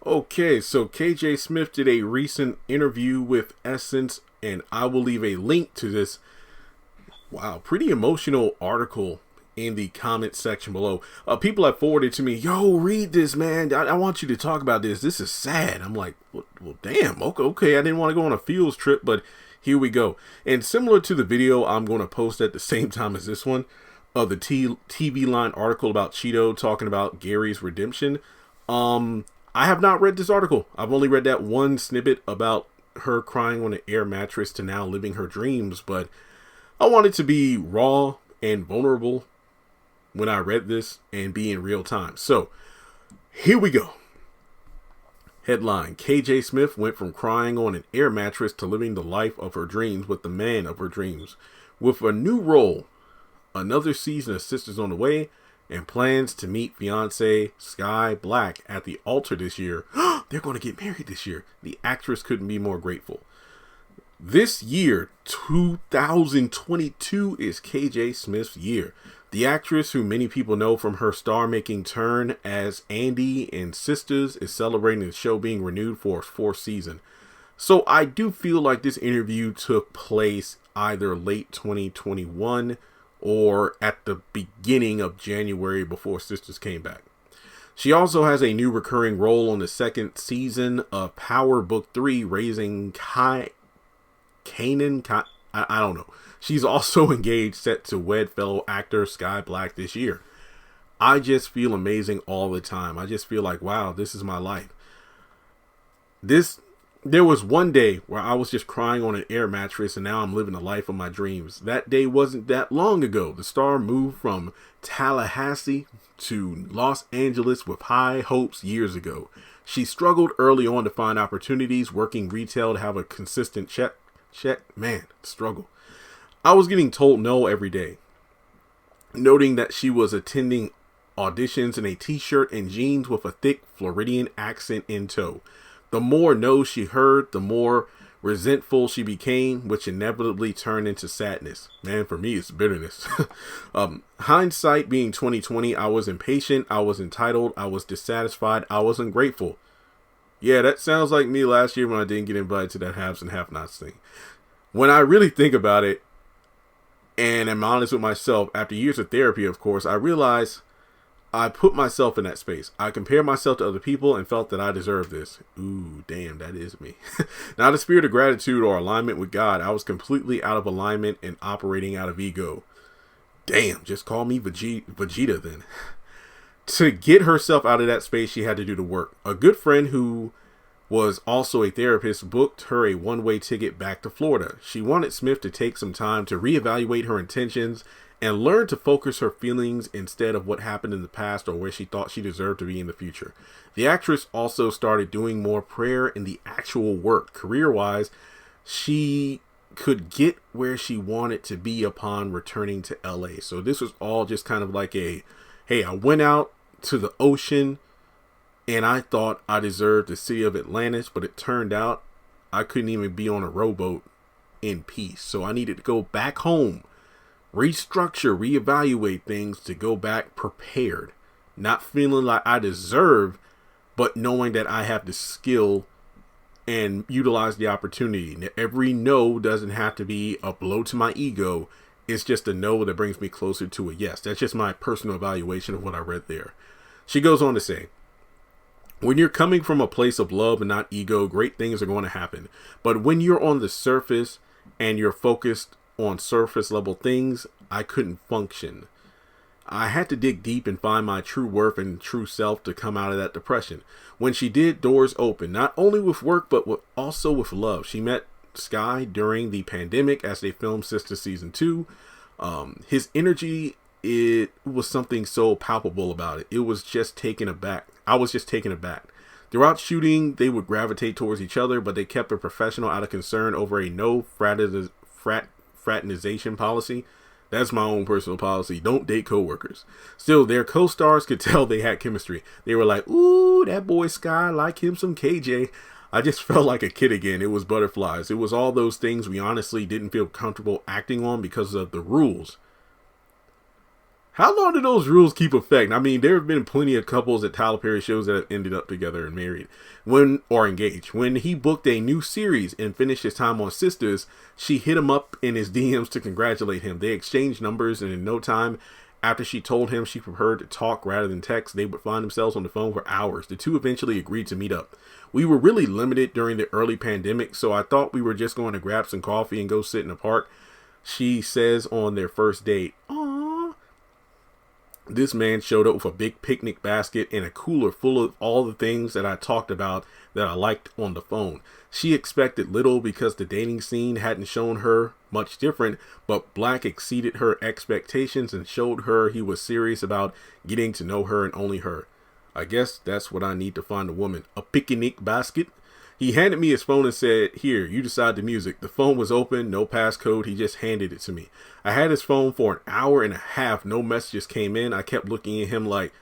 Okay, so KJ Smith did a recent interview with Essence, and I will leave a link to this, pretty emotional article in the comment section below. People have forwarded to me, yo, read this, man. I want you to talk about this. This is sad. I'm like, well damn, okay. I didn't want to go on a fields trip, but here we go. And similar to the video I'm going to post at the same time as this one, of the TV Line article about Cheeto talking about Gary's redemption. I have not read this article. I've only read that one snippet about her crying on an air mattress to now living her dreams, but I wanted to be raw and vulnerable when I read this and be in real time. So here we go. Headline: KJ Smith went from crying on an air mattress to living the life of her dreams with the man of her dreams. With a new role, another season of Sistas on the way, and plans to meet fiancé Sky Black at the altar this year. They're going to get married this year. The actress couldn't be more grateful. This year, 2022, is KJ Smith's year. The actress, who many people know from her star-making turn as Andy in Sistas, is celebrating the show being renewed for its fourth season. So I do feel like this interview took place either late 2021 or at the beginning of January before Sistas came back. She also has a new recurring role on the second season of Power Book 3, Raising Kanan. I don't know. She's also engaged, set to wed fellow actor Sky Black this year. I just feel amazing all the time. I just feel like, wow, this is my life. There was one day where I was just crying on an air mattress, and now I'm living the life of my dreams. That day wasn't that long ago. The star moved from Tallahassee to Los Angeles with high hopes years ago. She struggled early on to find opportunities, working retail to have a consistent check. Man, struggle. I was getting told no every day, noting that she was attending auditions in a t-shirt and jeans with a thick Floridian accent in tow. The more no's she heard, the more resentful she became, which inevitably turned into sadness. Man, for me, it's bitterness. Hindsight being 2020, I was impatient, I was entitled, I was dissatisfied, I was ungrateful. Yeah, that sounds like me last year when I didn't get invited to that haves and have-nots thing. When I really think about it, and am honest with myself, after years of therapy, of course, I realized I put myself in that space. I compared myself to other people and felt that I deserved this. Ooh, damn, that is me. Not a spirit of gratitude or alignment with God. I was completely out of alignment and operating out of ego. Damn, just call me Vegeta then. To get herself out of that space, she had to do the work. A good friend who was also a therapist booked her a one-way ticket back to Florida. She wanted Smith to take some time to reevaluate her intentions and learn to focus her feelings instead of what happened in the past or where she thought she deserved to be in the future. The actress also started doing more prayer in the actual work. Career-wise, she could get where she wanted to be upon returning to LA. So this was all just kind of like hey, I went out to the ocean and I thought I deserved the city of Atlantis, but it turned out I couldn't even be on a rowboat in peace. So I needed to go back home, restructure, reevaluate things to go back prepared, not feeling like I deserve, but knowing that I have the skill and utilize the opportunity. Every no doesn't have to be a blow to my ego. It's just a no that brings me closer to a yes. That's just my personal evaluation of what I read there. She goes on to say, when you're coming from a place of love and not ego, great things are going to happen. But when you're on the surface and you're focused on surface level things, I couldn't function. I had to dig deep and find my true worth and true self to come out of that depression. When she did, doors opened, not only with work, but also with love. She met Sky during the pandemic as they filmed Sistas Season 2. His energy, it was something so palpable about it. It was just taken aback. I was just taken aback. Throughout shooting, they would gravitate towards each other, but they kept it professional out of concern over a no fraternization policy. That's my own personal policy. Don't date coworkers. Still, their co-stars could tell they had chemistry. They were like, ooh, that boy Sky, like him some KJ. I just felt like a kid again. It was butterflies. It was all those things we honestly didn't feel comfortable acting on because of the rules. How long do those rules keep effect? I mean, there have been plenty of couples at Tyler Perry shows that have ended up together and married or engaged. When he booked a new series and finished his time on Sistas, she hit him up in his DMs to congratulate him. They exchanged numbers, and in no time after she told him she preferred to talk rather than text, they would find themselves on the phone for hours. The two eventually agreed to meet up. We were really limited during the early pandemic, so I thought we were just going to grab some coffee and go sit in the park, she says on their first date. Aww. This man showed up with a big picnic basket and a cooler full of all the things that I talked about that I liked on the phone. She expected little because the dating scene hadn't shown her much different, but Black exceeded her expectations and showed her he was serious about getting to know her and only her. I guess that's what I need to find a woman. A picnic basket. He handed me his phone and said, "Here, you decide the music." The phone was open, no passcode. He just handed it to me. I had his phone for an hour and a half. No messages came in. I kept looking at him like,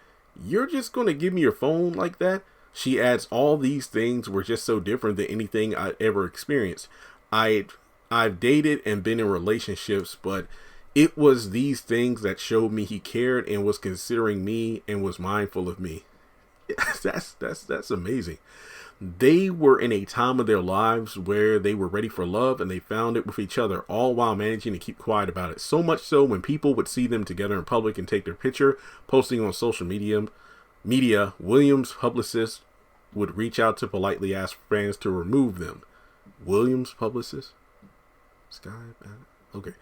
"You're just going to give me your phone like that?" She adds, "All these things were just so different than anything I'd ever experienced. I've dated and been in relationships, but it was these things that showed me he cared and was considering me and was mindful of me." That's amazing. They were in a time of their lives where they were ready for love, and they found it with each other, all while managing to keep quiet about it. So much so when people would see them together in public and take their picture, posting on social media, Williams' publicist would reach out to politely ask fans to remove them. Williams' publicist? Okay.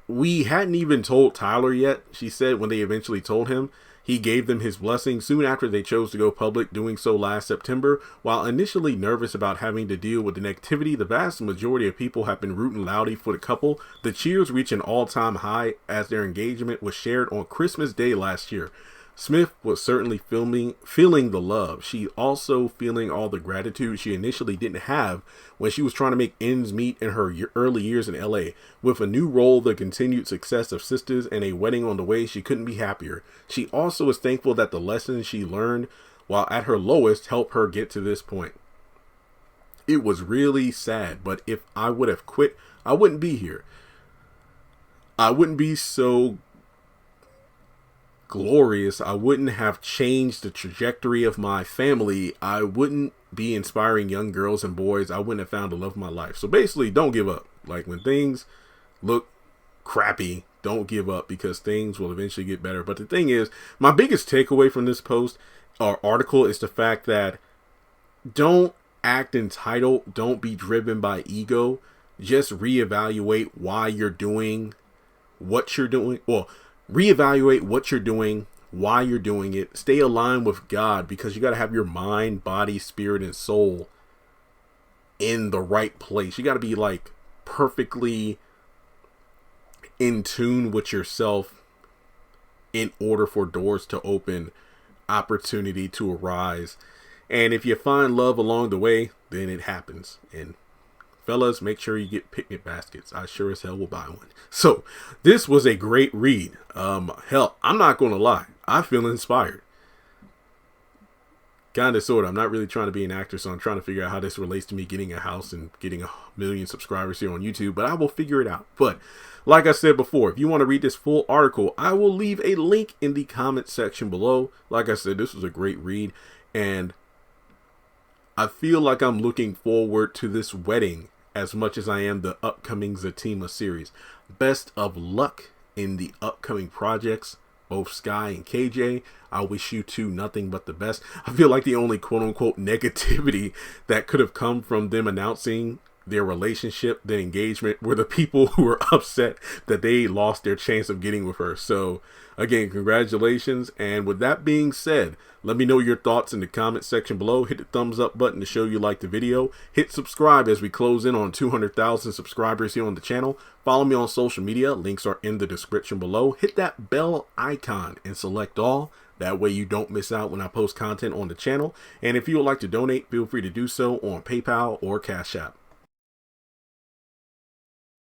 We hadn't even told Tyler yet, she said when they eventually told him. He gave them his blessing soon after they chose to go public, doing so last September. While initially nervous about having to deal with the negativity, the vast majority of people have been rooting loudly for the couple. The cheers reached an all-time high as their engagement was shared on Christmas Day last year. Smith was certainly feeling the love. She also feeling all the gratitude she initially didn't have when she was trying to make ends meet in her early years in LA. With a new role, the continued success of Sistas, and a wedding on the way, she couldn't be happier. She also is thankful that the lessons she learned while at her lowest helped her get to this point. It was really sad, but if I would have quit, I wouldn't be here. I wouldn't be so glorious. I wouldn't have changed the trajectory of my family. I wouldn't be inspiring young girls and boys. I wouldn't have found the love of my life. So basically, don't give up. Like, when things look crappy, don't give up, because things will eventually get better. But the thing is, my biggest takeaway from this post or article is the fact that don't act entitled. Don't be driven by ego. Just reevaluate why you're doing what you're doing. Well, reevaluate what you're doing, why you're doing it. Stay aligned with God, because you got to have your mind, body, spirit, and soul in the right place. You got to be like perfectly in tune with yourself in order for doors to open, opportunity to arise. And if you find love along the way, then it happens. And fellas, make sure you get picnic baskets. I sure as hell will buy one. So this was a great read. Hell, I'm not going to lie. I feel inspired. Kind of, sort of. I'm not really trying to be an actor, so I'm trying to figure out how this relates to me getting a house and getting 1 million subscribers here on YouTube, but I will figure it out. But like I said before, if you want to read this full article, I will leave a link in the comment section below. Like I said, this was a great read, and I feel like I'm looking forward to this wedding as much as I am the upcoming Zatima series. Best of luck in the upcoming projects, both Sky and KJ. I wish you two nothing but the best. I feel like the only quote-unquote negativity that could have come from them announcing their relationship, the engagement, were the people who were upset that they lost their chance of getting with her. So again, congratulations. And with that being said, let me know your thoughts in the comment section below. Hit the thumbs up button to show you like the video. Hit subscribe as we close in on 200,000 subscribers here on the channel. Follow me on social media. Links are in the description below. Hit that bell icon and select all. That way you don't miss out when I post content on the channel. And if you would like to donate, feel free to do so on PayPal or Cash App.